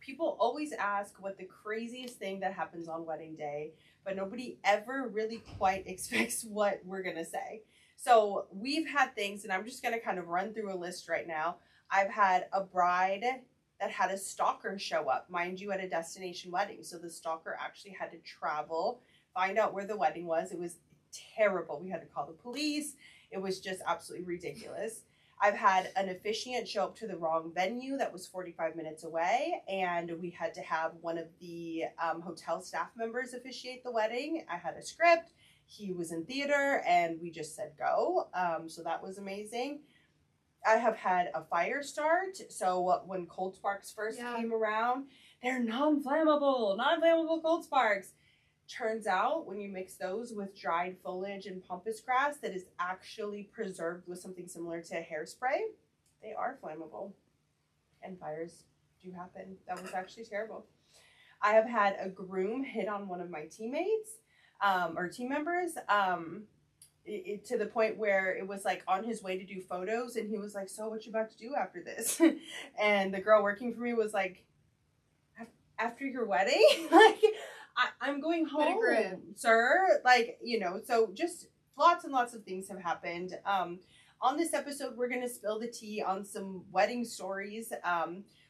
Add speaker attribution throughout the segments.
Speaker 1: people always ask what the craziest thing that happens on wedding day, but nobody ever really quite expects what we're going to say. So we've had things, and I'm just going to kind of run through a list right now. I've had a bride that had a stalker show up, mind you, at a destination wedding. So the stalker actually had to travel, find out where the wedding was. It was terrible. We had to call the police. It was just absolutely ridiculous. I've had an officiant show up to the wrong venue that was 45 minutes away, and we had to have one of the hotel staff members officiate the wedding. I had a script. He was in theater, and we just said go. So that was amazing. I have had a fire start. So when cold sparks first came around, they're non-flammable cold sparks. Turns out when you mix those with dried foliage and pampas grass that is actually preserved with something similar to hairspray, they are flammable. And fires do happen. That was actually terrible. I have had a groom hit on one of my teammates or team members to the point where it was like on his way to do photos, and he was like, so what you about to do after this? And the girl working for me was like, after your wedding? Like, I'm going home, sir. Like, so just lots and lots of things have happened. On this episode, we're going to spill the tea on some wedding stories.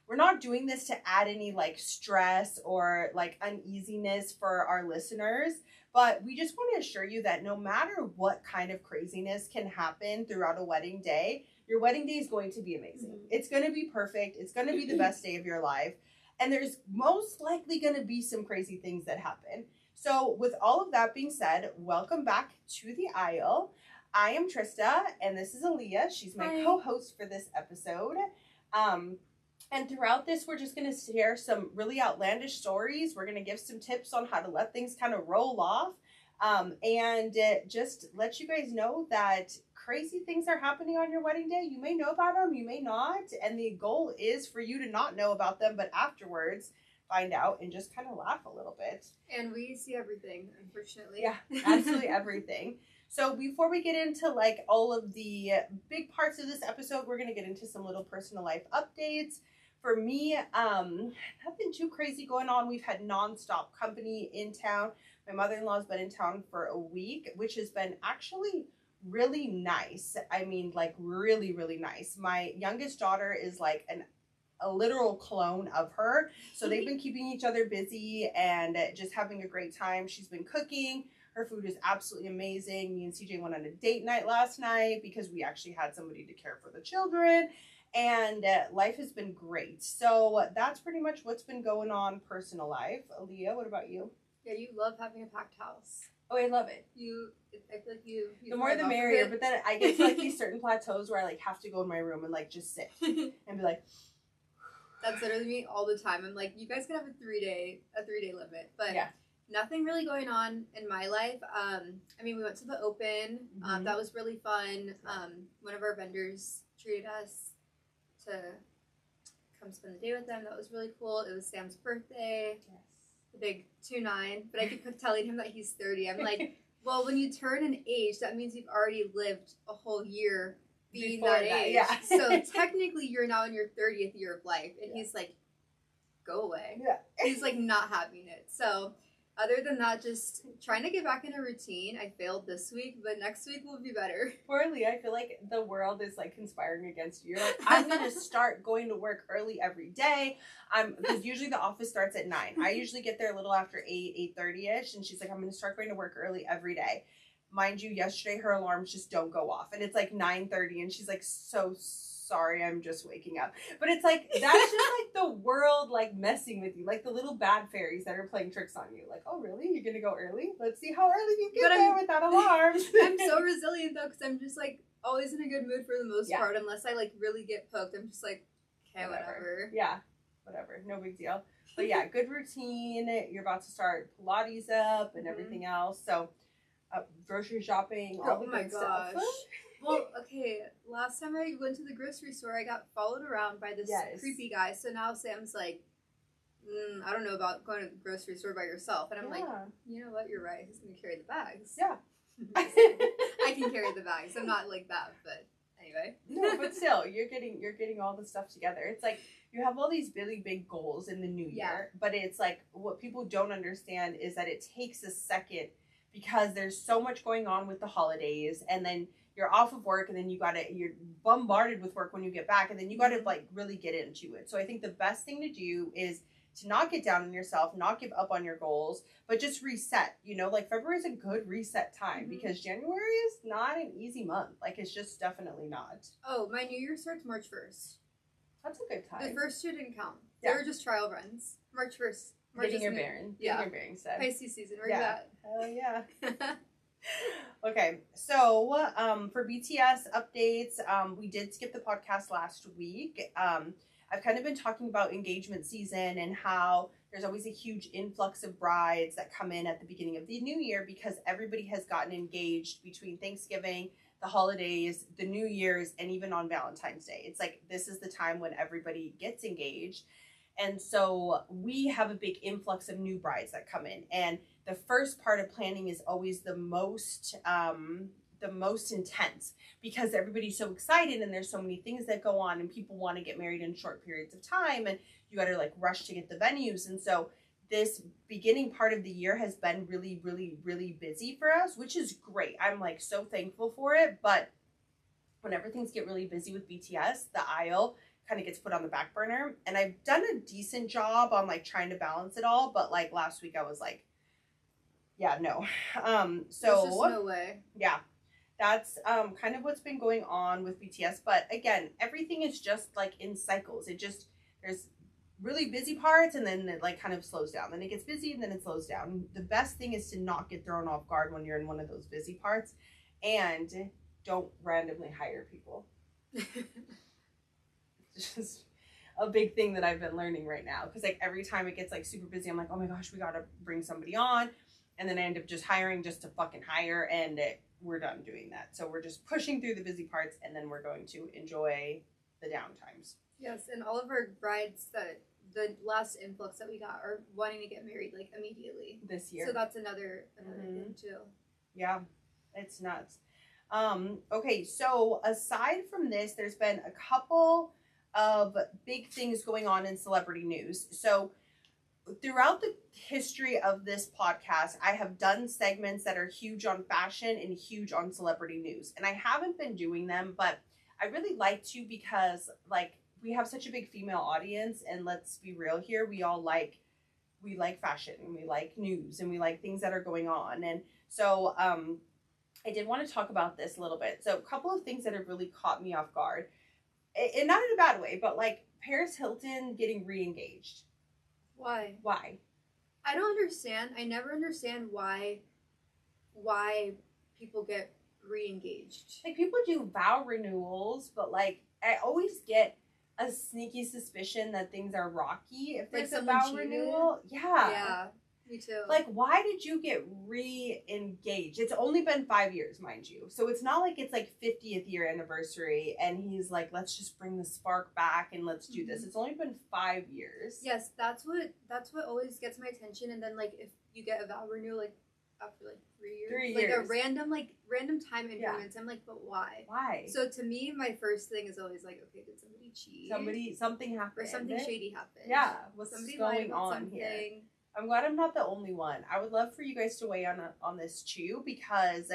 Speaker 1: We're not doing this to add any like stress or like uneasiness for our listeners, but we just want to assure you that no matter what kind of craziness can happen throughout a wedding day, your wedding day is going to be amazing. Mm-hmm. It's going to be perfect. It's going to be the best day of your life. And there's most likely going to be some crazy things that happen. So with all of that being said, welcome back to the aisle. I am Trista, and this is Aaliyah. She's my co-host for this episode. And throughout this, we're just going to share some really outlandish stories. We're going to give some tips on how to let things kind of roll off. And just let you guys know that crazy things are happening on your wedding day. You may know about them, you may not. And the goal is for you to not know about them, but afterwards find out and just kind of laugh a little bit.
Speaker 2: And we see everything, unfortunately.
Speaker 1: Yeah, absolutely everything. So before we get into like all of the big parts of this episode, we're going to get into some little personal life updates. For me, nothing too crazy going on. We've had nonstop company in town. My mother-in-law's been in town for a week, which has been actually really nice. I mean, like really, really nice. My youngest daughter is like a literal clone of her. So they've been keeping each other busy and just having a great time. She's been cooking. Her food is absolutely amazing. Me and CJ went on a date night last night because we actually had somebody to care for the children. And life has been great. So that's pretty much what's been going on personal life. Aaliyah, what about you?
Speaker 2: Yeah, you love having a packed house.
Speaker 1: Oh, I love it.
Speaker 2: I feel like you
Speaker 1: the more the merrier. But then I get to like these certain plateaus where I like have to go in my room and like just sit and be like.
Speaker 2: That's literally me all the time. I'm like, you guys can have a 3-day limit, but nothing really going on in my life. I mean, we went to the open. That was really fun. One of our vendors treated us to come spend the day with them. That was really cool. It was Sam's birthday. Yes. The big 2-9. But I keep telling him that he's 30. I'm like, well, when you turn an age, that means you've already lived a whole year being that age. Yeah. So technically you're now in your 30th year of life. And he's like, go away. Yeah. He's like not having it. So other than that, just trying to get back in a routine. I failed this week, but next week will be better.
Speaker 1: Poorly, I feel like the world is like conspiring against you. You're like, I'm gonna start going to work early every day. Because usually the office starts at 9. I usually get there a little after 8:30ish, and she's like, I'm gonna start going to work early every day. Mind you, yesterday her alarms just don't go off, and it's like 9:30, and she's like, so sorry, I'm just waking up. But it's like, that's just like the world like messing with you, like the little bad fairies that are playing tricks on you. Like, oh really? You're gonna go early? Let's see how early you get there without alarms.
Speaker 2: I'm so resilient though, because I'm just like always in a good mood for the most part, unless I like really get poked. I'm just like, okay, whatever.
Speaker 1: Yeah, whatever, no big deal. But yeah, good routine. You're about to start Pilates up and everything else. So grocery shopping, all the good stuff.
Speaker 2: Well, okay, last time I went to the grocery store, I got followed around by this creepy guy. So now Sam's like, I don't know about going to the grocery store by yourself. And I'm like, you know what? You're right. Who's going to carry the bags?
Speaker 1: Yeah.
Speaker 2: I can carry the bags. I'm not like that, but anyway.
Speaker 1: No, but still, you're getting all the stuff together. It's like you have all these really big goals in the new year, but it's like what people don't understand is that it takes a second because there's so much going on with the holidays, and then you're off of work, and then you're bombarded with work when you get back, and then you gotta like really get into it. So I think the best thing to do is to not get down on yourself, not give up on your goals, but just reset. You know, like February is a good reset time because January is not an easy month. Like it's just definitely not.
Speaker 2: Oh, my New Year starts March 1st.
Speaker 1: That's a good time.
Speaker 2: The first two didn't count. They were just trial runs. March 1st.
Speaker 1: Getting your bearings. Getting your bearings set.
Speaker 2: Pisces season. Where you at?
Speaker 1: Hell yeah. Okay, so for BTS updates, we did skip the podcast last week. I've kind of been talking about engagement season and how there's always a huge influx of brides that come in at the beginning of the new year because everybody has gotten engaged between Thanksgiving, the holidays, the New Year's, and even on Valentine's Day. It's like this is the time when everybody gets engaged. And so we have a big influx of new brides that come in. And the first part of planning is always the most intense because everybody's so excited and there's so many things that go on and people want to get married in short periods of time and you got to like rush to get the venues. And so this beginning part of the year has been really, really, really busy for us, which is great. I'm like so thankful for it. But whenever things get really busy with BTS, the aisle kind of gets put on the back burner. And I've done a decent job on like trying to balance it all. But like last week I was like, yeah, no. So
Speaker 2: there's just no way.
Speaker 1: Yeah. That's kind of what's been going on with BTS. But again, everything is just like in cycles. There's really busy parts and then it like kind of slows down. Then it gets busy and then it slows down. The best thing is to not get thrown off guard when you're in one of those busy parts and don't randomly hire people. It's just a big thing that I've been learning right now. Because like every time it gets like super busy, I'm like, oh my gosh, we got to bring somebody on. And then I end up just hiring just to fucking hire and we're done doing that. So we're just pushing through the busy parts and then we're going to enjoy the downtimes.
Speaker 2: Yes, and all of our brides that the last influx that we got are wanting to get married like immediately
Speaker 1: this year.
Speaker 2: So that's another thing too.
Speaker 1: Yeah, it's nuts. Okay, so aside from this, there's been a couple of big things going on in celebrity news. So throughout the history of this podcast, I have done segments that are huge on fashion and huge on celebrity news. And I haven't been doing them, but I really like to because like we have such a big female audience and let's be real here, we like fashion and we like news and we like things that are going on. And so I did want to talk about this a little bit. So a couple of things that have really caught me off guard. And not in a bad way, but like Paris Hilton getting re-engaged.
Speaker 2: Why?
Speaker 1: I
Speaker 2: don't understand. I never understand why people get re-engaged.
Speaker 1: Like people do vow renewals, but like I always get a sneaky suspicion that things are rocky if there's like a vow renewal.
Speaker 2: Yeah, me too.
Speaker 1: Like why did you get re-engaged? It's only been 5 years, mind you. So it's not like it's like 50th year anniversary and he's like, let's just bring the spark back and let's do this. It's only been 5 years.
Speaker 2: Yes, that's what always gets my attention. And then like if you get a vow renewal like after like 3 years.
Speaker 1: 3
Speaker 2: like
Speaker 1: years.
Speaker 2: a random time increments. I'm like, but why?
Speaker 1: Why?
Speaker 2: So to me, my first thing is always like, okay, did somebody cheat?
Speaker 1: Something happened.
Speaker 2: Or something shady happened.
Speaker 1: Yeah. What's going on here? I'm glad I'm not the only one. I would love for you guys to weigh on this too because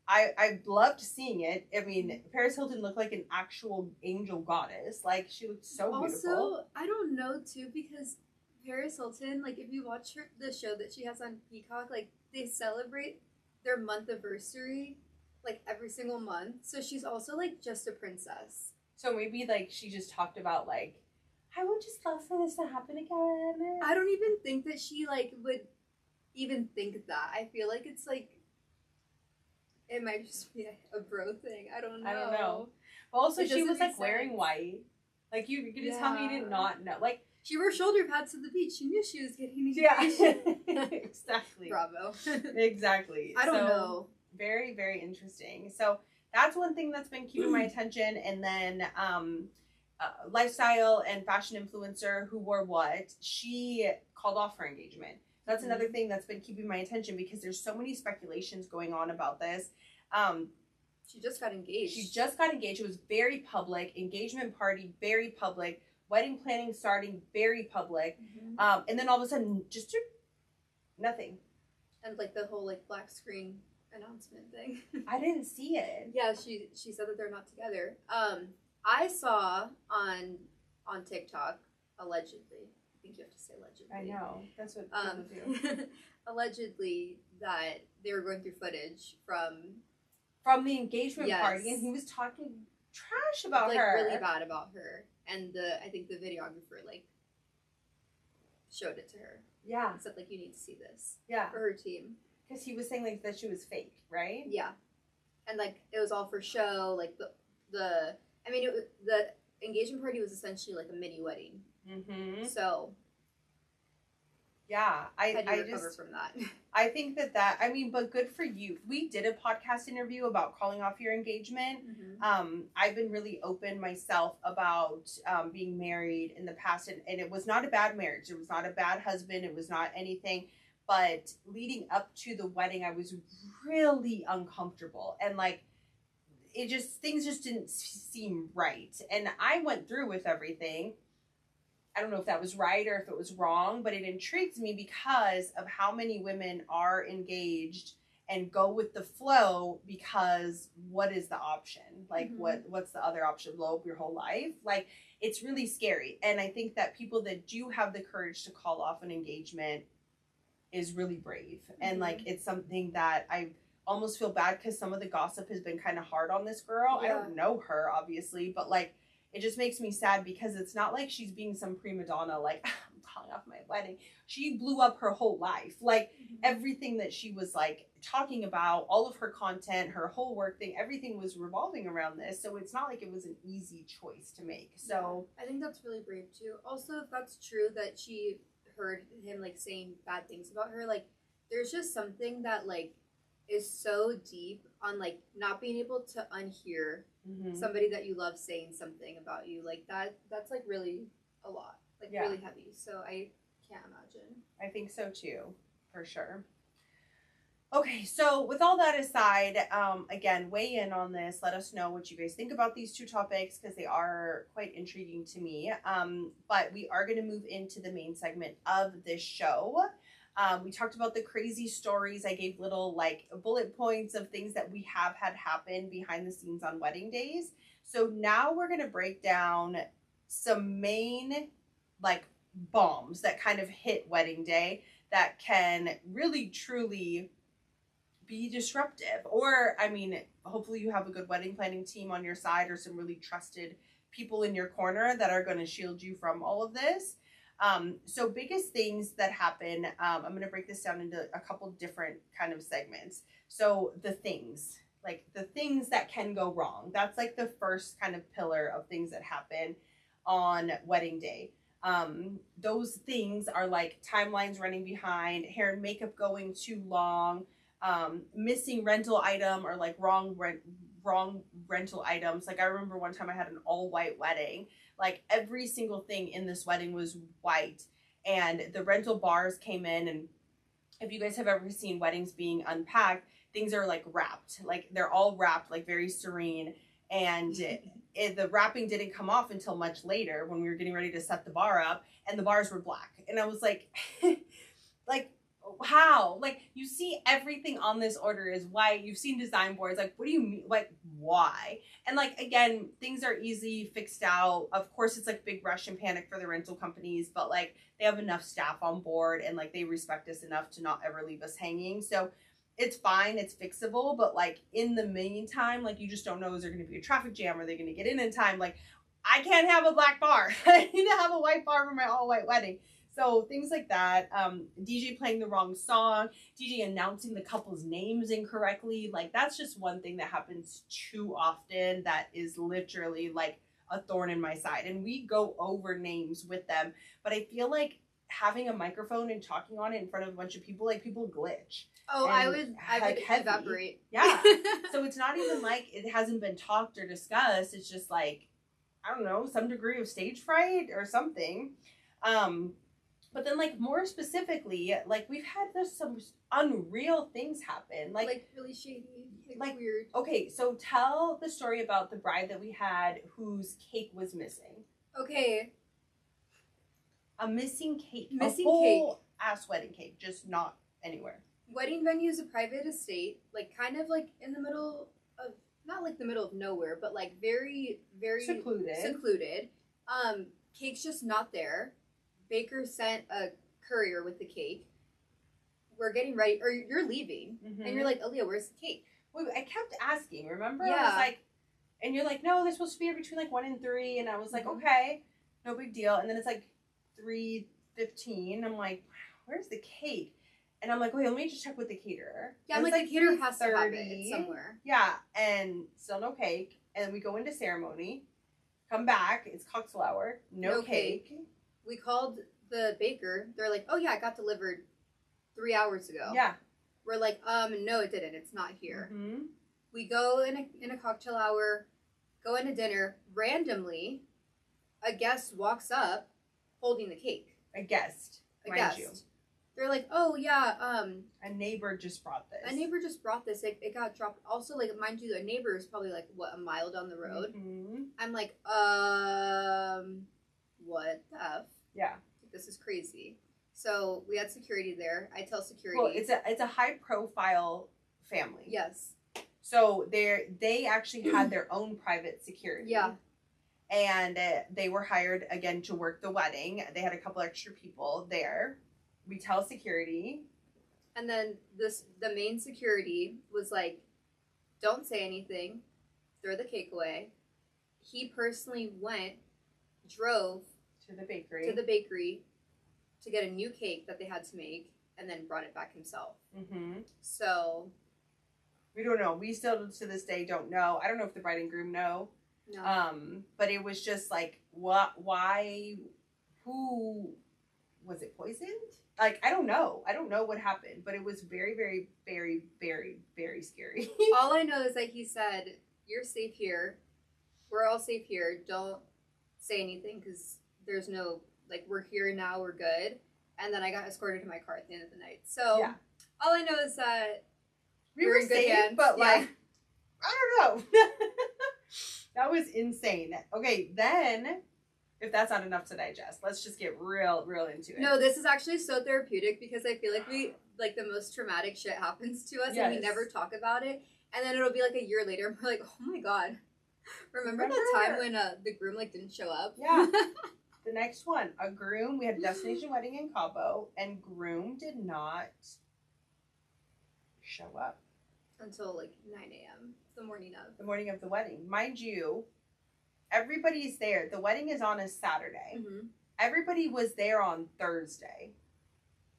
Speaker 1: I loved seeing it. I mean, Paris Hilton looked like an actual angel goddess. Like she looked so beautiful.
Speaker 2: Also, I don't know too because Paris Hilton, like if you watch the show that she has on Peacock, like they celebrate their month anniversary like every single month. So she's also like just a princess.
Speaker 1: So maybe like she just talked about like, I would just love for this to happen again.
Speaker 2: I don't even think that she like would even think that. I feel like it's like it might just be a bro thing. I don't know.
Speaker 1: But also she was like wearing white. Like you could just tell me you did not know. Like
Speaker 2: she wore shoulder pads to the beach. She knew she was getting engaged.
Speaker 1: Yeah. Exactly.
Speaker 2: Bravo.
Speaker 1: Exactly.
Speaker 2: I don't know.
Speaker 1: Very, very interesting. So that's one thing that's been keeping my attention. And then lifestyle and fashion influencer who wore what, she called off her engagement. That's another thing that's been keeping my attention because there's so many speculations going on about this.
Speaker 2: She just got engaged.
Speaker 1: She just got engaged. It was very public. Engagement party, very public. Wedding planning starting, very public. Mm-hmm. And then all of a sudden, just nothing.
Speaker 2: And like the whole like black screen announcement thing.
Speaker 1: I didn't see it.
Speaker 2: Yeah, she said that they're not together. I saw on TikTok, allegedly. I think you have to say allegedly.
Speaker 1: I know. That's what people do.
Speaker 2: Allegedly that they were going through footage from
Speaker 1: the engagement party, and he was talking trash about her.
Speaker 2: Really bad about her. And I think the videographer like showed it to her.
Speaker 1: Yeah.
Speaker 2: And said like, you need to see this.
Speaker 1: Yeah.
Speaker 2: For her team.
Speaker 1: Because he was saying like that she was fake, right?
Speaker 2: Yeah. And like it was all for show. Like the engagement party was essentially like a mini wedding. Mm-hmm. So.
Speaker 1: Yeah,
Speaker 2: I recover from that.
Speaker 1: I think that but good for you. We did a podcast interview about calling off your engagement. Mm-hmm. I've been really open myself about being married in the past, and it was not a bad marriage. It was not a bad husband. It was not anything. But leading up to the wedding, I was really uncomfortable, and like things just didn't seem right. And I went through with everything. I don't know if that was right or if it was wrong, but it intrigues me because of how many women are engaged and go with the flow because what is the option? Like, mm-hmm. what's the other option? Blow up your whole life? Like, it's really scary. And I think that people that do have the courage to call off an engagement is really brave. Mm-hmm. And like, it's something that I almost feel bad because some of the gossip has been kind of hard on this girl. Yeah. I don't know her, obviously, but like, it just makes me sad because it's not like she's being some prima donna, like, I'm calling off my wedding. She blew up her whole life. Like, mm-hmm. everything that she was, like, talking about, all of her content, her whole work thing, everything was revolving around this. So it's not like it was an easy choice to make. So
Speaker 2: I think that's really brave, too. Also, if that's true that she heard him, like, saying bad things about her, like, there's just something that, like, is so deep on like not being able to unhear mm-hmm. somebody that you love saying something about you like that's like really a lot, like really heavy. So I can't imagine.
Speaker 1: I think so too, for sure. Okay, so with all that aside, again, weigh in on this. Let us know what you guys think about these two topics because they are quite intriguing to me. But we are going to move into the main segment of this show. We talked about the crazy stories. I gave little like bullet points of things that we have had happen behind the scenes on wedding days. So now we're going to break down some main like bombs that kind of hit wedding day that can really truly be disruptive. Or, I mean, hopefully you have a good wedding planning team on your side or some really trusted people in your corner that are going to shield you from all of this. So biggest things that happen, I'm going to break this down into a couple different kind of segments. So the things that can go wrong. That's like the first kind of pillar of things that happen on wedding day. Those things are like timelines running behind, hair and makeup going too long, missing rental item or like wrong rental items. Like I remember one time I had an all white wedding. Like every single thing in this wedding was white and the rental bars came in, and if you guys have ever seen weddings being unpacked, things are like wrapped, like they're all wrapped like very serene, and the wrapping didn't come off until much later when we were getting ready to set the bar up, and the bars were black. And I was like like how? Like you see everything on this order is white. You've seen design boards. Like what do you mean? Like why? And like again, things are easy fixed out. Of course, it's like big rush and panic for the rental companies, but like they have enough staff on board and like they respect us enough to not ever leave us hanging. So it's fine, it's fixable. But like in the meantime, like you just don't know, is there going to be a traffic jam? Are they going to get in time? Like I can't have a black bar. I need to have a white bar for my all white wedding. So things like that, DJ playing the wrong song, DJ announcing the couple's names incorrectly. Like that's just one thing that happens too often that is literally like a thorn in my side. And we go over names with them. But I feel like having a microphone and talking on it in front of a bunch of people, like people glitch.
Speaker 2: Oh, I would evaporate.
Speaker 1: Yeah. So it's not even like it hasn't been talked or discussed. It's just like, I don't know, some degree of stage fright or something. But then, like, more specifically, like, we've had some unreal things happen.
Speaker 2: Like really shady. Like weird.
Speaker 1: Okay, so tell the story about the bride that we had whose cake was missing.
Speaker 2: Okay.
Speaker 1: A missing cake.
Speaker 2: Missing
Speaker 1: a whole
Speaker 2: cake.
Speaker 1: Ass wedding cake, just not anywhere.
Speaker 2: Wedding venue is a private estate, like kind of like in the middle of, not like the middle of nowhere, but like very, very secluded. Cake's just not there. Baker sent a courier with the cake. We're getting ready, or you're leaving, and you're like, Aaliyah, where's the cake?
Speaker 1: Wait, I kept asking, remember?
Speaker 2: Yeah.
Speaker 1: I was like, and you're like, no, they're supposed to be between like 1 and 3, and I was like, okay, no big deal. And then it's like 3:15. I'm like, where's the cake? And I'm like, wait, let me just check with the caterer.
Speaker 2: Yeah, I'm like, the caterer has to have it somewhere.
Speaker 1: Yeah, and still no cake. And we go into ceremony, come back, it's cocktail hour, no cake.
Speaker 2: We called the baker. They're like, oh yeah, it got delivered 3 hours ago.
Speaker 1: Yeah.
Speaker 2: We're like, no, it didn't. It's not here. We go in a cocktail hour, go into dinner. Randomly, a guest walks up holding the cake.
Speaker 1: A guest.
Speaker 2: They're like, oh yeah,
Speaker 1: a neighbor just brought this.
Speaker 2: It got dropped. Also, like, mind you, a neighbor is probably like, what, a mile down the road? I'm like, what the F?
Speaker 1: Yeah.
Speaker 2: This is crazy. So we had security there. I tell security.
Speaker 1: Well, it's a high profile family.
Speaker 2: Yes.
Speaker 1: So they actually had their own private security.
Speaker 2: Yeah.
Speaker 1: And they were hired again to work the wedding. They had a couple extra people there. We tell security.
Speaker 2: And then the main security was like, don't say anything. Throw the cake away. He personally drove
Speaker 1: to the bakery to get a new cake that they had to make, and then brought it back himself. So we don't know. We still to this day don't know. I don't know if the bride and groom know.
Speaker 2: No.
Speaker 1: But it was just like, what? Why? Who was it poisoned? Like, I don't know. I don't know what happened, but it was very, very, very, very, very scary.
Speaker 2: All I know is that he said, "You're safe here. We're all safe here. Don't say anything because there's no, like, we're here now. We're good." And then I got escorted to my car at the end of the night. So all I know is that
Speaker 1: we were in good hands, but like, I don't know. That was insane. Okay, then, if that's not enough to digest, let's just get real into it.
Speaker 2: No, this is actually so therapeutic because I feel like the most traumatic shit happens to us and we never talk about it. And then it'll be like a year later and we're like, oh my God. Remember the time when the groom like didn't show up?
Speaker 1: Yeah. The next one, a groom, we had a destination wedding in Cabo, and groom did not show up.
Speaker 2: Until like 9 a.m. The morning of
Speaker 1: the wedding. Mind you, everybody's there. The wedding is on a Saturday. Everybody was there on Thursday.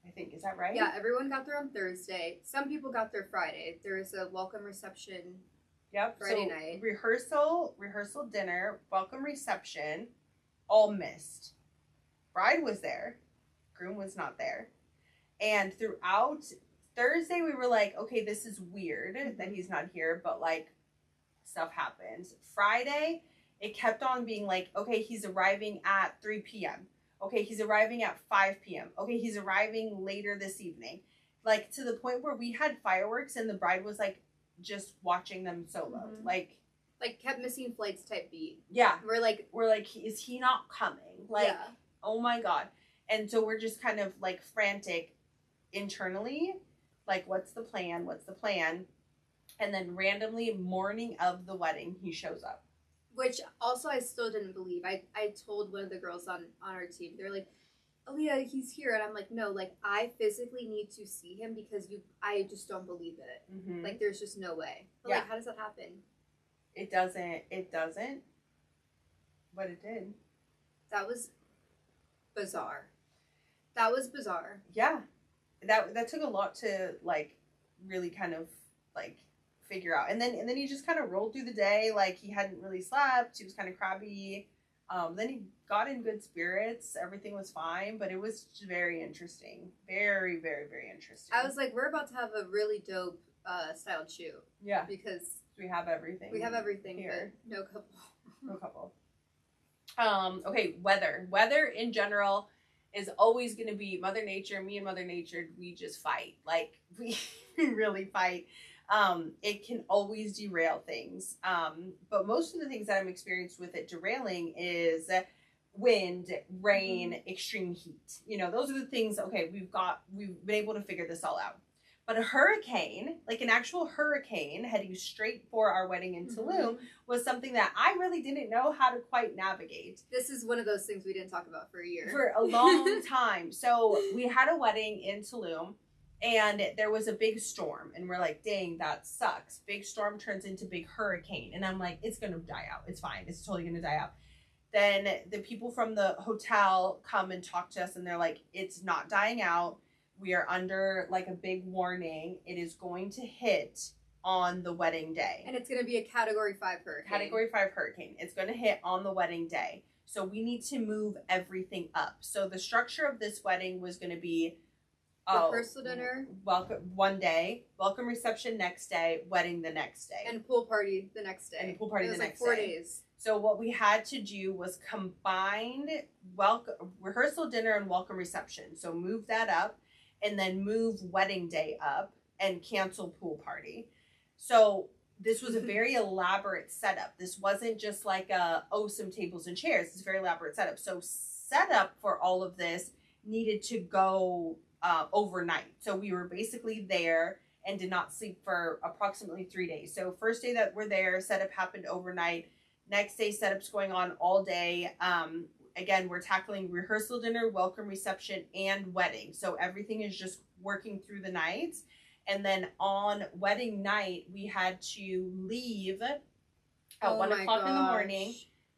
Speaker 1: I think, is that right?
Speaker 2: Yeah, everyone got there on Thursday. Some people got there Friday. There was a welcome reception.
Speaker 1: Yep.
Speaker 2: Friday night.
Speaker 1: Rehearsal, dinner, welcome reception, all missed. Bride was there. Groom was not there. And throughout Thursday, we were like, okay, this is weird that he's not here, but like, stuff happens. Friday, it kept on being like, okay, he's arriving at 3 p.m. Okay, he's arriving at 5 p.m. Okay, he's arriving later this evening. Like, to the point where we had fireworks and the bride was like, just watching them solo. Like
Speaker 2: kept missing flights type beat.
Speaker 1: Yeah.
Speaker 2: We're like,
Speaker 1: is he not coming? Like, oh my God. And so we're just kind of like frantic internally. Like, what's the plan? And then randomly, morning of the wedding, he shows up.
Speaker 2: Which also I still didn't believe. I told one of the girls on our team, they're like, Aaliyah, he's here. And I'm like, no, like, I physically need to see him because I just don't believe it. Like, there's just no way. But like, how does that happen?
Speaker 1: It doesn't. But it did.
Speaker 2: That was bizarre.
Speaker 1: Yeah. That took a lot to like really kind of like figure out. And then he just kind of rolled through the day like he hadn't really slept. He was kind of crabby. Then he got in good spirits. Everything was fine, but it was very interesting. Very, very, very interesting.
Speaker 2: I was like, we're about to have a really dope styled shoot.
Speaker 1: Yeah.
Speaker 2: Because
Speaker 1: we have everything.
Speaker 2: Here. But no couple.
Speaker 1: Okay, weather. Weather in general is always going to be Mother Nature. Me and Mother Nature, we just fight. Like, we really fight. It can always derail things. But most of the things that I'm experienced with it derailing is wind, rain, extreme heat. You know, those are the things, okay, we've been able to figure this all out. But a hurricane, like an actual hurricane heading straight for our wedding in Tulum, was something that I really didn't know how to quite navigate.
Speaker 2: This is one of those things we didn't talk about for a year.
Speaker 1: For a long time. So we had a wedding in Tulum, and there was a big storm. And we're like, dang, that sucks. Big storm turns into big hurricane. And I'm like, it's going to die out. It's fine. It's totally going to die out. Then the people from the hotel come and talk to us, and they're like, it's not dying out. We are under like a big warning. It is going to hit on the wedding day.
Speaker 2: And it's going to be a Category 5 hurricane.
Speaker 1: Category 5 hurricane. It's going to hit on the wedding day. So we need to move everything up. So the structure of this wedding was going to be
Speaker 2: rehearsal dinner,
Speaker 1: welcome one day, welcome reception next day, wedding the next day,
Speaker 2: and pool party the next day.
Speaker 1: And pool party the next day.
Speaker 2: 4 days.
Speaker 1: So what we had to do was combined rehearsal dinner and welcome reception. So move that up, and then move wedding day up and cancel pool party. So this was a very elaborate setup. This wasn't just like some tables and chairs. It's a very elaborate setup. So setup for all of this needed to go overnight. So we were basically there and did not sleep for approximately 3 days. So first day that we're there, setup happened overnight. Next day, setup's going on all day. Again, we're tackling rehearsal dinner, welcome reception, and wedding. So everything is just working through the nights. And then on wedding night, we had to leave at 1 o'clock in the morning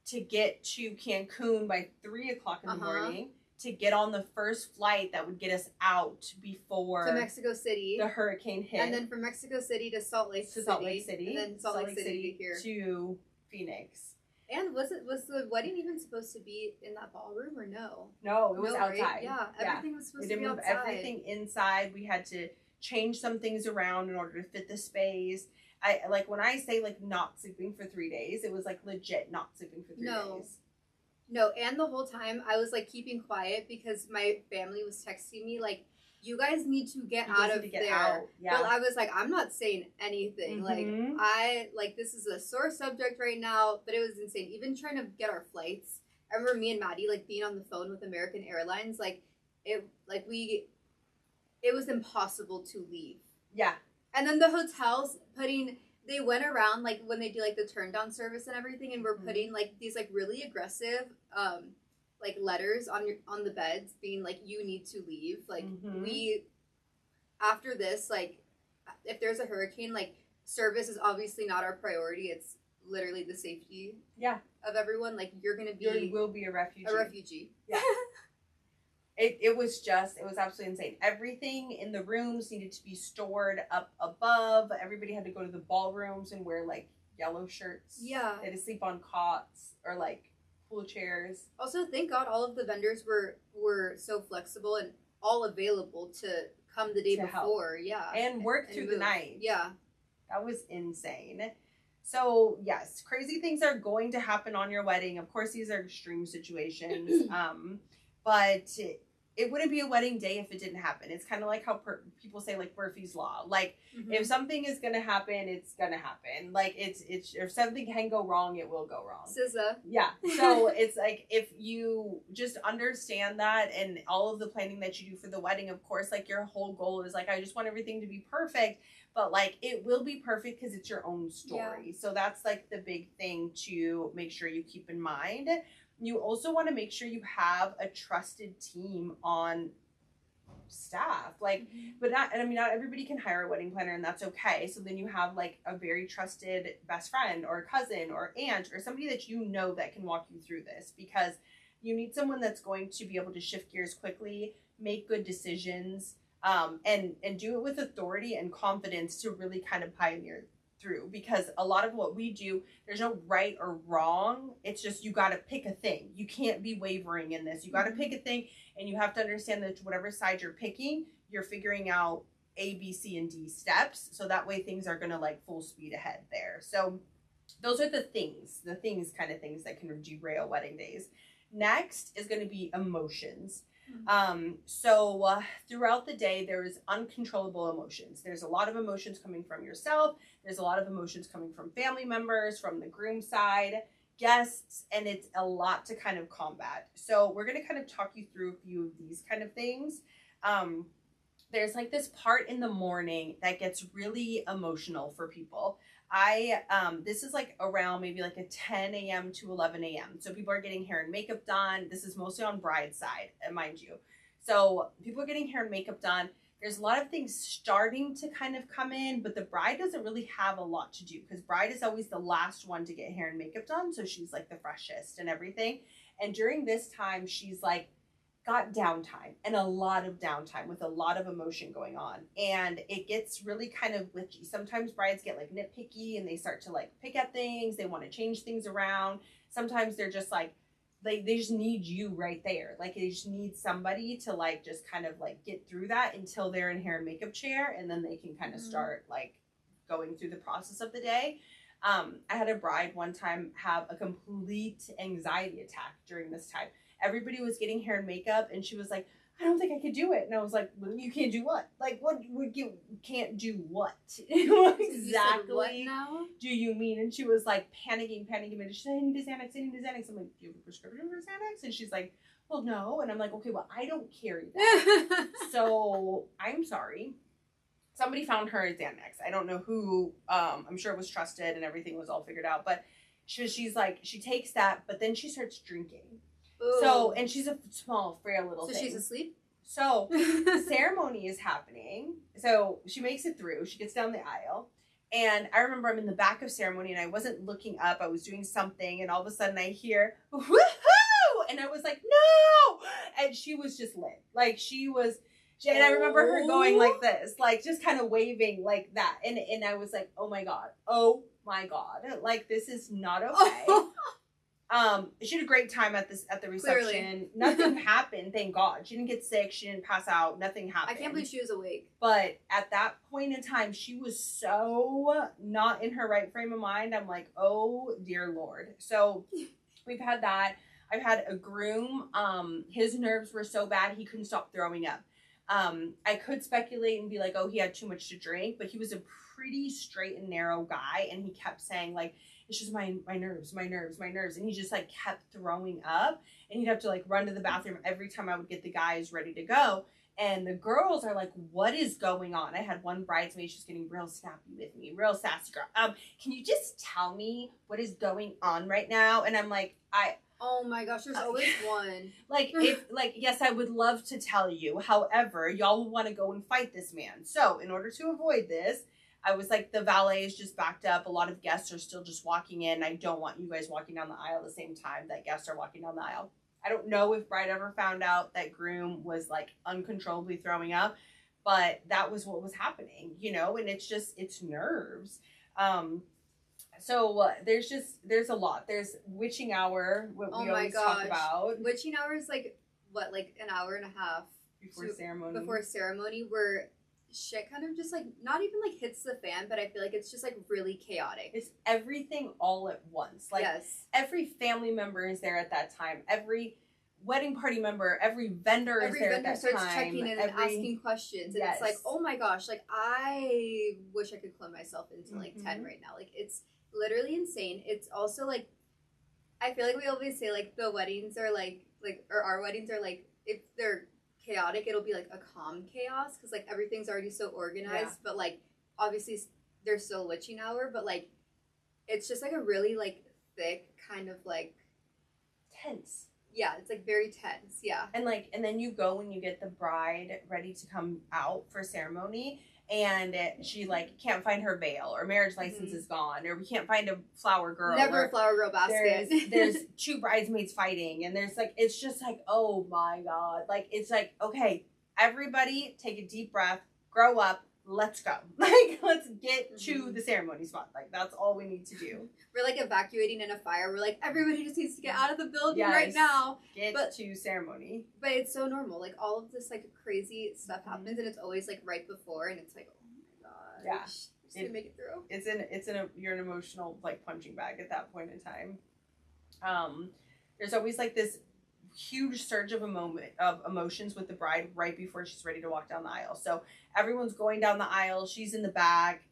Speaker 1: to get to Cancun by 3 o'clock in the morning to get on the first flight that would get us out before
Speaker 2: to Mexico City,
Speaker 1: the hurricane hit.
Speaker 2: And then from Mexico City to Salt Lake City. And then Salt Lake City to here.
Speaker 1: To Phoenix.
Speaker 2: And was the wedding even supposed to be in that ballroom or no?
Speaker 1: No, it was outside.
Speaker 2: Right? Yeah, everything was supposed to be outside.
Speaker 1: Everything inside. We had to change some things around in order to fit the space. I like when I say like not sleeping for 3 days, it was like legit not sleeping for 3 days.
Speaker 2: No, and the whole time I was like keeping quiet because my family was texting me like, you guys need to get out of there. Yeah. But I was like, I'm not saying anything. Like, this is a sore subject right now, but it was insane. Even trying to get our flights. I remember me and Maddie, like, being on the phone with American Airlines. It was impossible to leave. Yeah. And then the hotels they went around, like, when they do, like, the turn down service and everything, and we're putting, like, these, like, really aggressive, like letters on the beds being like, you need to leave. Like we, after this, like if there's a hurricane, like service is obviously not our priority. It's literally the safety of everyone. Like you will be a refugee. Yeah.
Speaker 1: It was absolutely insane. Everything in the rooms needed to be stored up above. Everybody had to go to the ballrooms and wear like yellow shirts. Yeah. They had to sleep on cots or like pool chairs.
Speaker 2: Also, thank God all of the vendors were so flexible and all available to come the day before. Help. Yeah.
Speaker 1: And work through the night.
Speaker 2: Yeah.
Speaker 1: That was insane. So, yes, crazy things are going to happen on your wedding. Of course, these are extreme situations. But it wouldn't be a wedding day if it didn't happen. It's kind of like how people say like Murphy's Law. Like if something is going to happen, it's going to happen. Like it's if something can go wrong, it will go wrong.
Speaker 2: SZA.
Speaker 1: Yeah. So it's like if you just understand that and all of the planning that you do for the wedding, of course, like your whole goal is like, I just want everything to be perfect. But like it will be perfect because it's your own story. Yeah. So that's like the big thing to make sure you keep in mind. You also want to make sure you have a trusted team on staff. Like, but not everybody can hire a wedding planner and that's okay. So then you have like a very trusted best friend or cousin or aunt or somebody that you know that can walk you through this, because you need someone that's going to be able to shift gears quickly, make good decisions, and do it with authority and confidence to really kind of pioneer through. Because a lot of what we do, there's no right or wrong. It's just you got to pick a thing. You can't be wavering in this. You got to pick a thing, and you have to understand that whatever side you're picking, you're figuring out A, B, C, and D steps. So that way things are going to like full speed ahead there. So those are the things kind of things that can derail wedding days. Next is going to be emotions. So throughout the day, there's uncontrollable emotions. There's a lot of emotions coming from yourself. There's a lot of emotions coming from family members, from the groom side, guests, and it's a lot to kind of combat. So we're going to kind of talk you through a few of these kind of things. There's like this part in the morning that gets really emotional for people. This is like around maybe like a 10 a.m. to 11 a.m. So people are getting hair and makeup done. This is mostly on bride's side, mind you. So people are getting hair and makeup done. There's a lot of things starting to kind of come in, but the bride doesn't really have a lot to do because bride is always the last one to get hair and makeup done. So she's like the freshest and everything. And during this time, she's like, got downtime and a lot of downtime with a lot of emotion going on, and it gets really kind of witchy. Sometimes brides get like nitpicky and they start to like pick at things. They want to change things around. Sometimes they're just like they just need you right there. Like they just need somebody to like just kind of like get through that until they're in hair and makeup chair, and then they can kind of start like going through the process of the day. I had a bride one time have a complete anxiety attack during this time. Everybody was getting hair and makeup, and she was like, I don't think I could do it. And I was like, well, you can't do what? Like, what would you can't do what? What exactly
Speaker 2: what now?
Speaker 1: Do you mean? And she was like panicking. And she said, I need a Xanax. I'm like, do you have a prescription for Xanax? And she's like, well, no. And I'm like, okay, well, I don't carry that. So I'm sorry. Somebody found her a Xanax. I don't know who. I'm sure it was trusted and everything was all figured out. But she's like, she takes that, but then she starts drinking. Ooh. So, and she's a small, frail little thing.
Speaker 2: So she's asleep?
Speaker 1: So, the ceremony is happening. So, she makes it through. She gets down the aisle. And I remember I'm in the back of ceremony and I wasn't looking up. I was doing something. And all of a sudden I hear, woohoo! And I was like, no! And she was just lit. Like, and I remember her going like this, like just kind of waving like that. And I was like, oh my God. Like, this is not okay. She had a great time at the reception. Clearly. Nothing happened, thank God. She didn't get sick. She didn't pass out. Nothing happened.
Speaker 2: I can't believe she was awake.
Speaker 1: But at that point in time, she was so not in her right frame of mind. I'm like, oh dear Lord. So we've had that. I've had a groom. His nerves were so bad he couldn't stop throwing up. I could speculate and be like, oh, he had too much to drink, but he was a pretty straight and narrow guy, and he kept saying like, it's just my nerves. And he just like kept throwing up, and he'd have to like run to the bathroom every time I would get the guys ready to go. And the girls are like, what is going on? I had one bridesmaid, she's getting real snappy with me, real sassy girl. Can you just tell me what is going on right now? And I'm like,
Speaker 2: oh my gosh, there's always one.
Speaker 1: Yes, I would love to tell you. However, y'all will want to go and fight this man. So in order to avoid this, I was like, the valet is just backed up. A lot of guests are still just walking in. I don't want you guys walking down the aisle at the same time that guests are walking down the aisle. I don't know if bride ever found out that groom was like uncontrollably throwing up, but that was what was happening, and it's nerves. So there's a lot. There's witching hour, what we always talk about.
Speaker 2: Witching hour is like an hour and a half before ceremony, where shit kind of just like not even like hits the fan, but I feel like it's just like really chaotic.
Speaker 1: It's everything all at once. Like, yes. Every family member is there at that time. Every wedding party member, every vendor is there at that time. Every vendor starts checking in and asking questions, and it's like, oh my gosh, like I wish I could club myself into like 10 right now. Like, it's literally insane. It's also like, I feel like we always say like the weddings are like or our weddings are like, if they're chaotic, it'll be like a calm chaos because like everything's already so organized, but like obviously there's still witching hour, but like it's just like a really like thick kind of like tense. Yeah, it's like very tense. Yeah. And then you go and you get the bride ready to come out for ceremony, and she like can't find her veil, or marriage license is gone, or we can't find a flower girl.
Speaker 2: Never a flower girl basket.
Speaker 1: There's two bridesmaids fighting, and there's like, it's just like, oh my God. Like, it's like, okay, everybody take a deep breath, grow up, let's go. Like, let's get to the ceremony spot. Like, that's all we need to do.
Speaker 2: We're like evacuating in a fire. We're like, everybody just needs to get out of the building right now.
Speaker 1: Get to ceremony.
Speaker 2: But it's so normal. Like, all of this like crazy stuff happens, and it's always like right before, and it's like, oh my gosh. Yeah. Just to make it through.
Speaker 1: You're an emotional like punching bag at that point in time. There's always like this huge surge of emotions with the bride right before she's ready to walk down the aisle. So everyone's going down the aisle. She's in the back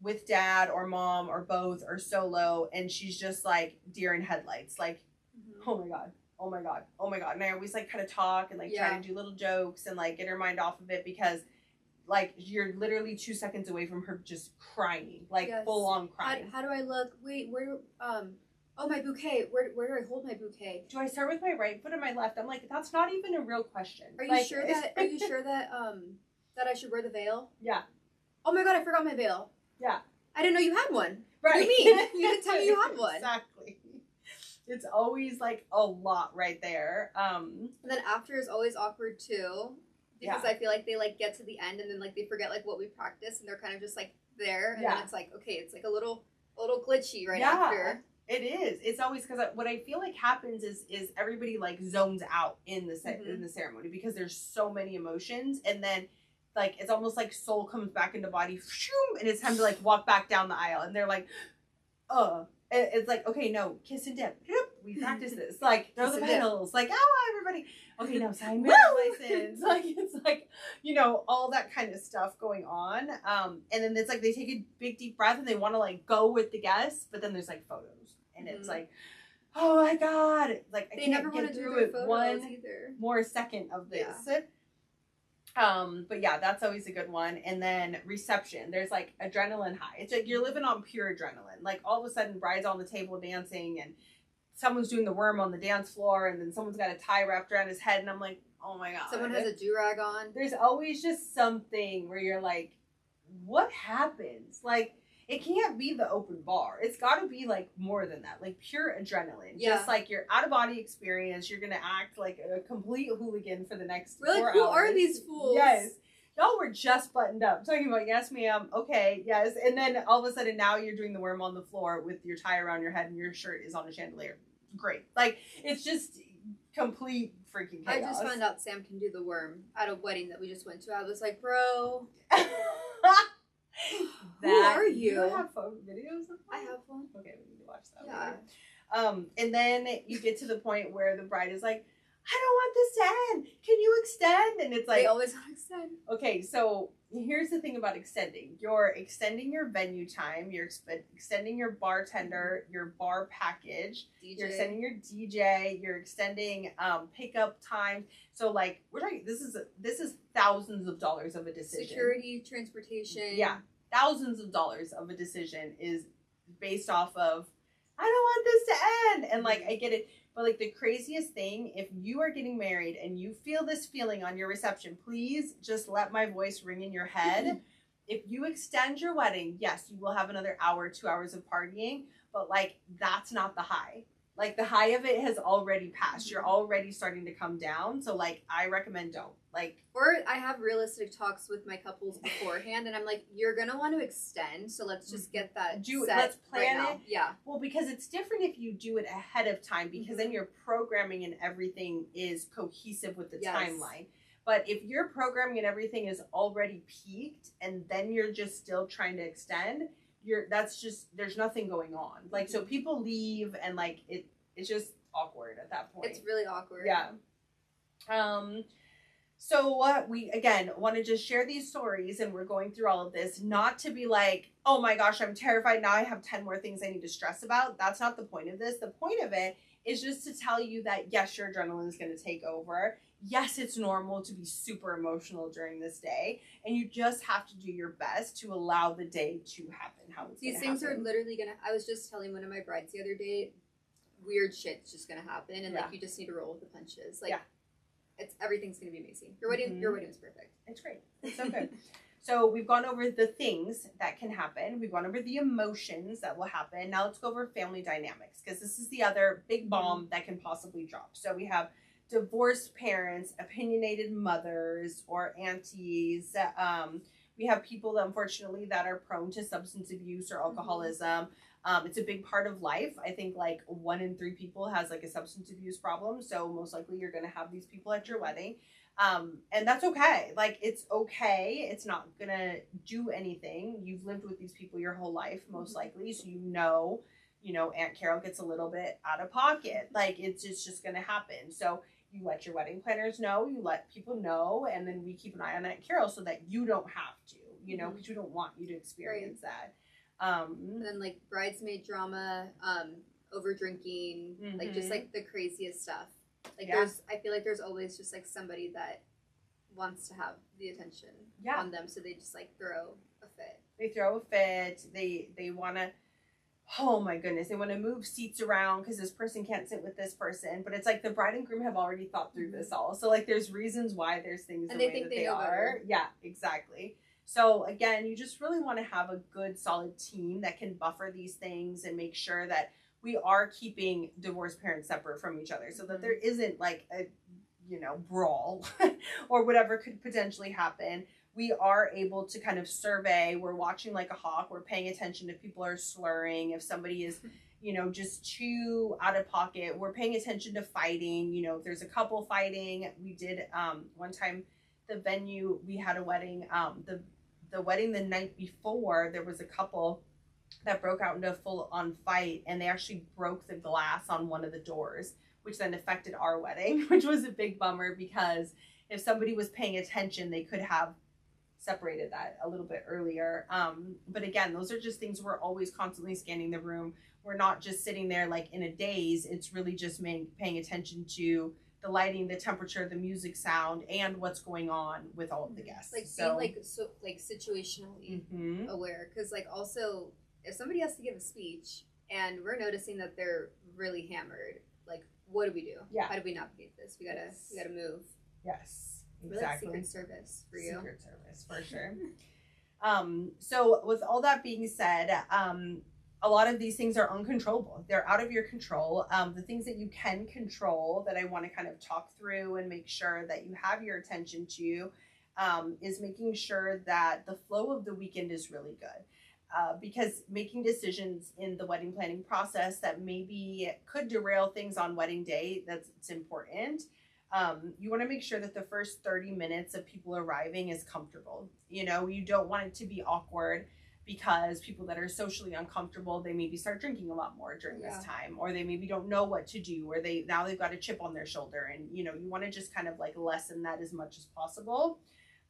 Speaker 1: with dad or mom or both or solo, and she's just like deer in headlights, like, oh my god, oh my god, oh my god. And I always like kind of talk and like try to do little jokes and like get her mind off of it, because like you're literally 2 seconds away from her just crying, like full on crying.
Speaker 2: How do I look? Wait, where? Oh, my bouquet. Where do I hold my bouquet?
Speaker 1: Do I start with my right foot or my left? I'm like, that's not even a real question.
Speaker 2: Are you sure that? Are you sure that that I should wear the veil?
Speaker 1: Yeah.
Speaker 2: Oh my god, I forgot my veil.
Speaker 1: Yeah.
Speaker 2: I didn't know you had one.
Speaker 1: Right.
Speaker 2: What do you mean? You didn't tell me you had one.
Speaker 1: Exactly. It's always like a lot right there.
Speaker 2: And then after is always awkward too, because I feel like they like get to the end and then like they forget like what we practiced and they're kind of just like there, and then it's like, okay, it's like a little glitchy right after.
Speaker 1: It is. It's always, because what I feel like happens is everybody like zones out in the in the ceremony, because there's so many emotions, and then like it's almost like soul comes back into body, and it's time to like walk back down the aisle, and they're like, it's like, okay, no, kiss and dip. We practice this. Like, throw the petals. Like, everybody. Okay, now sign marriage license. Like, it's like, you know, all that kind of stuff going on. And then it's like they take a big deep breath and they want to like go with the guests, but then there's like photos. And it's like, oh my god. Like, I can't get through it one more second of this. But yeah, that's always a good one. And then reception, there's like adrenaline high. It's like you're living on pure adrenaline. Like all of a sudden bride's on the table dancing and someone's doing the worm on the dance floor, and then someone's got a tie wrapped around his head, and I'm like, oh my god.
Speaker 2: Someone has a do-rag on.
Speaker 1: There's always just something where you're like, what happens? Like, it can't be the open bar. It's got to be like more than that, like pure adrenaline. Just like your out of body experience. You're gonna act like a complete hooligan for the next 4 hours.
Speaker 2: Who are these fools?
Speaker 1: Yes, y'all were just buttoned up, talking about yes, ma'am, okay, yes, and then all of a sudden now you're doing the worm on the floor with your tie around your head and your shirt is on a chandelier. Great, like it's just complete freaking chaos.
Speaker 2: I just found out Sam can do the worm at a wedding that we just went to. I was like, bro. Who are you?
Speaker 1: You have videos of that?
Speaker 2: I have one.
Speaker 1: Okay, we need to watch that later. And then you get to the point where the bride is like, I don't want this to end. Can you extend? And it's like,
Speaker 2: they always want to extend.
Speaker 1: Okay, so here's the thing about extending. You're extending your venue time. You're extending your bartender, your bar package. DJ. You're extending your DJ. You're extending pickup time. So like we're talking, this is thousands of dollars of a decision.
Speaker 2: Security, transportation.
Speaker 1: Yeah, thousands of dollars of a decision is based off of, I don't want this to end. And like I get it. But like the craziest thing, if you are getting married and you feel this feeling on your reception, please just let my voice ring in your head. If you extend your wedding, yes, you will have another hour, 2 hours of partying, but like that's not the high. Like the high of it has already passed. You're already starting to come down. So like I recommend don't. Like,
Speaker 2: or I have realistic talks with my couples beforehand, and I'm like, you're gonna want to extend, so let's just get that set.
Speaker 1: Let's plan
Speaker 2: right
Speaker 1: it.
Speaker 2: Yeah.
Speaker 1: Well, because it's different if you do it ahead of time, because then your programming and everything is cohesive with the timeline. But if your programming and everything is already peaked, and then you're just still trying to extend, there's nothing going on. Like, so people leave, and like it's just awkward at that point.
Speaker 2: It's really awkward.
Speaker 1: Yeah. So we, again, want to just share these stories, and we're going through all of this, not to be like, oh my gosh, I'm terrified. Now I have 10 more things I need to stress about. That's not the point of this. The point of it is just to tell you that, yes, your adrenaline is going to take over. Yes, it's normal to be super emotional during this day, and you just have to do your best to allow the day to happen how it's going to happen.
Speaker 2: These things are literally going to, I was just telling one of my brides the other day, weird shit's just going to happen, and like you just need to roll with the punches. Like, everything's going to be amazing. Your wedding was perfect.
Speaker 1: It's great. It's so good. So we've gone over the things that can happen. We've gone over the emotions that will happen. Now let's go over family dynamics, because this is the other big bomb that can possibly drop. So we have divorced parents, opinionated mothers or aunties. We have people that unfortunately that are prone to substance abuse or alcoholism. It's a big part of life. I think like 1 in 3 people has like a substance abuse problem. So most likely you're going to have these people at your wedding. And that's okay. Like, it's okay. It's not going to do anything. You've lived with these people your whole life, most likely. So you know, Aunt Carol gets a little bit out of pocket. Like, it's just going to happen. So You let your wedding planners know, you let people know, and then we keep an eye on that, Carol, so that you don't have to, you know, because we don't want you to experience that.
Speaker 2: And then like bridesmaid drama, over drinking, like just like the craziest stuff. Like I feel like there's always just like somebody that wants to have the attention on them, so they just like throw a fit.
Speaker 1: They throw a fit. They want to, oh my goodness, they want to move seats around because this person can't sit with this person. But it's like the bride and groom have already thought through this all. So like there's reasons why there's things
Speaker 2: and
Speaker 1: the
Speaker 2: they
Speaker 1: way
Speaker 2: think
Speaker 1: that
Speaker 2: they know
Speaker 1: are.
Speaker 2: better.
Speaker 1: Yeah, exactly. So again, you just really want to have a good, solid team that can buffer these things and make sure that we are keeping divorced parents separate from each other, so that there isn't like a, you know, brawl or whatever could potentially happen. We are able to kind of survey. We're watching like a hawk. We're paying attention if people are slurring, if somebody is, you know, just too out of pocket. We're paying attention to fighting. You know, if there's a couple fighting. We did one time, the venue, we had a wedding. The wedding the night before, there was a couple that broke out into a full-on fight, and they actually broke the glass on one of the doors, which then affected our wedding, which was a big bummer, because if somebody was paying attention, they could have separated that a little bit earlier. But again, those are just things, we're always constantly scanning the room. We're not just sitting there like in a daze. It's really just paying attention to the lighting, the temperature, the music, sound, and what's going on with all of the guests.
Speaker 2: Like being like situationally aware, because like also if somebody has to give a speech and we're noticing that they're really hammered, like what do we do?
Speaker 1: Yeah.
Speaker 2: How do we navigate this? We gotta move.
Speaker 1: Yes,
Speaker 2: exactly. We're like Secret Service for you.
Speaker 1: Secret Service for sure. So with all that being said, a lot of these things are uncontrollable. They're out of your control. The things that you can control that I want to kind of talk through and make sure that you have your attention to is making sure that the flow of the weekend is really good. Because making decisions in the wedding planning process that maybe could derail things on wedding day, it's important. You want to make sure that the first 30 minutes of people arriving is comfortable. You know, you don't want it to be awkward, because people that are socially uncomfortable, they maybe start drinking a lot more during this time, or they maybe don't know what to do, or they've got a chip on their shoulder, and you know, you want to just kind of like lessen that as much as possible.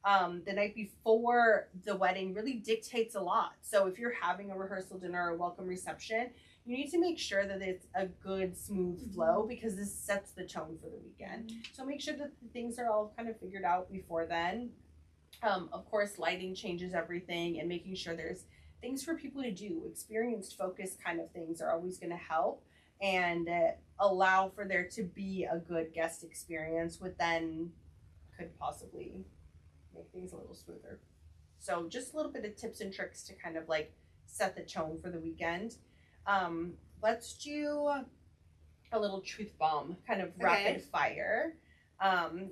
Speaker 1: The night before the wedding really dictates a lot. So if you're having a rehearsal dinner or a welcome reception, you need to make sure that it's a good, smooth flow, because this sets the tone for the weekend. So make sure that the things are all kind of figured out before then. Of course, lighting changes everything, and making sure there's things for people to do. Experienced, focused kind of things are always going to help and allow for there to be a good guest experience, which then could possibly make things a little smoother. So just a little bit of tips and tricks to kind of like set the tone for the weekend. Let's do a little truth bomb, kind of rapid fire.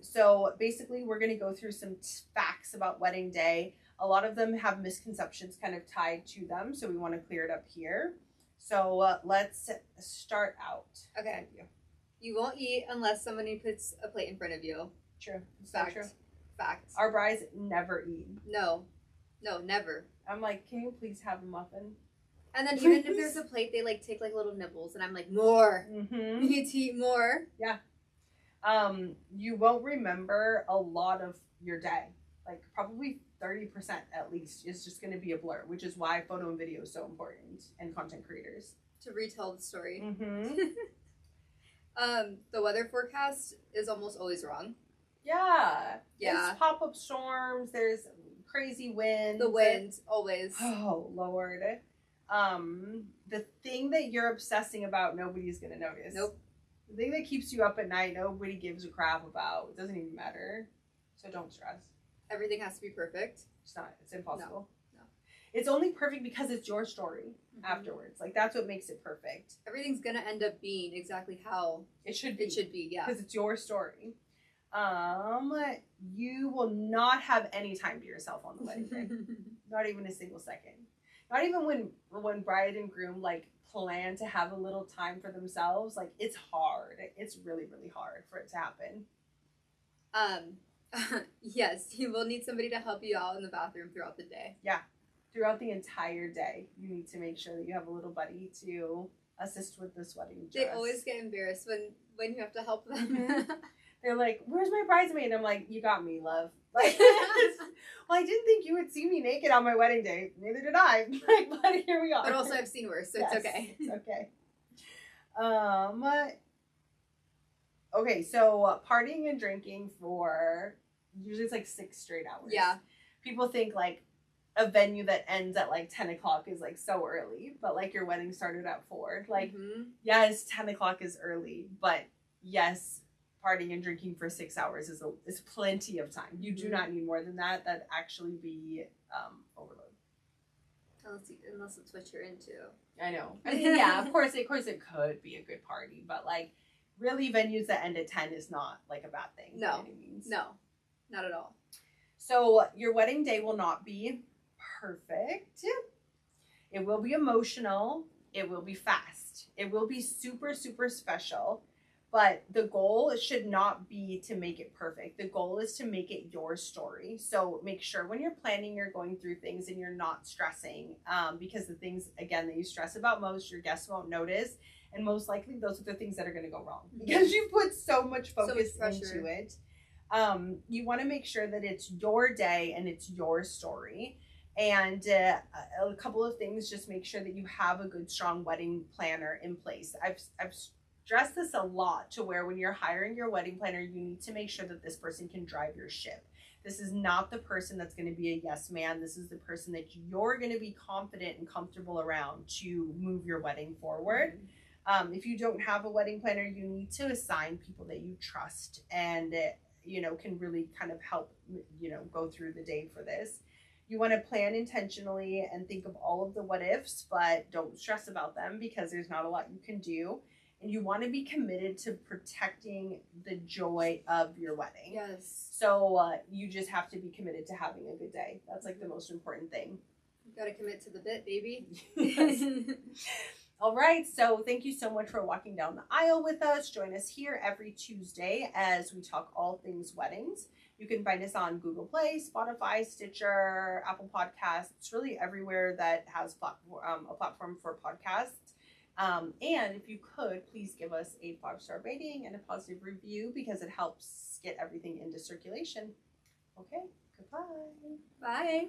Speaker 1: So basically we're going to go through some facts about wedding day. A lot of them have misconceptions kind of tied to them, so we want to clear it up here. So let's start out.
Speaker 2: Okay. You won't eat unless somebody puts a plate in front of you.
Speaker 1: True.
Speaker 2: Fact.
Speaker 1: True.
Speaker 2: Fact.
Speaker 1: Our brides never eat.
Speaker 2: No, never.
Speaker 1: I'm like, can you please have a muffin?
Speaker 2: And then even if there's a plate, they like take like little nibbles, and I'm like, more. You need to eat more.
Speaker 1: Yeah. You won't remember a lot of your day. Like probably 30% at least is just going to be a blur, which is why photo and video is so important, and content creators.
Speaker 2: To retell the story. The weather forecast is almost always wrong.
Speaker 1: Yeah. There's pop-up storms. There's crazy winds.
Speaker 2: The wind, always.
Speaker 1: Oh, Lord. The thing that you're obsessing about, nobody's going to notice.
Speaker 2: Nope.
Speaker 1: The thing that keeps you up at night, nobody gives a crap about. It doesn't even matter. So don't stress.
Speaker 2: Everything has to be perfect.
Speaker 1: It's not. It's impossible.
Speaker 2: No.
Speaker 1: It's only perfect because it's your story afterwards. Like, that's what makes it perfect.
Speaker 2: Everything's going to end up being exactly how
Speaker 1: it should be.
Speaker 2: It should be, yeah.
Speaker 1: Because it's your story. You will not have any time to yourself on the wedding day. Not even a single second. Not even when bride and groom like plan to have a little time for themselves. Like, it's hard. It's really, really hard for it to happen.
Speaker 2: Yes, you will need somebody to help you out in the bathroom throughout the day.
Speaker 1: Yeah. Throughout the entire day, you need to make sure that you have a little buddy to assist with the sweating dress.
Speaker 2: They always get embarrassed when you have to help them.
Speaker 1: They're like, where's my bridesmaid? And I'm like, you got me, love. Like, well, I didn't think you would see me naked on my wedding day. Neither did I. Like, but here we are.
Speaker 2: But also I've seen worse, so
Speaker 1: yes,
Speaker 2: it's okay.
Speaker 1: It's okay. Okay, so partying and drinking for usually it's like 6 straight hours.
Speaker 2: Yeah.
Speaker 1: People think like a venue that ends at like 10 o'clock is like so early, but like your wedding started at 4. Like, yes, 10 o'clock is early, but yes, partying and drinking for 6 hours is plenty of time. You do not need more than that. That'd actually be overload.
Speaker 2: Unless it's what you're into.
Speaker 1: I know. I mean, yeah, of course it could be a good party, but like really venues that end at 10 is not like a bad thing.
Speaker 2: No.
Speaker 1: By any means.
Speaker 2: No. Not at all.
Speaker 1: So your wedding day will not be perfect. It will be emotional. It will be fast. It will be super, super special. But the goal should not be to make it perfect. The goal is to make it your story. So make sure when you're planning, you're going through things and you're not stressing. Because the things, again, that you stress about most, your guests won't notice. And most likely those are the things that are going to go wrong. Because you put so much focus into it. You want to make sure that it's your day and it's your story. And a couple of things, just make sure that you have a good, strong wedding planner in place. I've stressed this a lot to where when you're hiring your wedding planner, you need to make sure that this person can drive your ship. This is not the person that's going to be a yes man. This is the person that you're going to be confident and comfortable around to move your wedding forward. If you don't have a wedding planner, you need to assign people that you trust and can really kind of help go through the day for this. You want to plan intentionally and think of all of the what ifs, but don't stress about them because there's not a lot you can do. And you want to be committed to protecting the joy of your wedding.
Speaker 2: Yes.
Speaker 1: So you just have to be committed to having a good day. That's like the most important thing.
Speaker 2: You got to commit to the bit, baby.
Speaker 1: All right. So thank you so much for walking down the aisle with us. Join us here every Tuesday as we talk all things weddings. You can find us on Google Play, Spotify, Stitcher, Apple Podcasts. It's really everywhere that has a platform for podcasts. And if you could, please give us a 5-star rating and a positive review because it helps get everything into circulation. Okay, goodbye.
Speaker 2: Bye.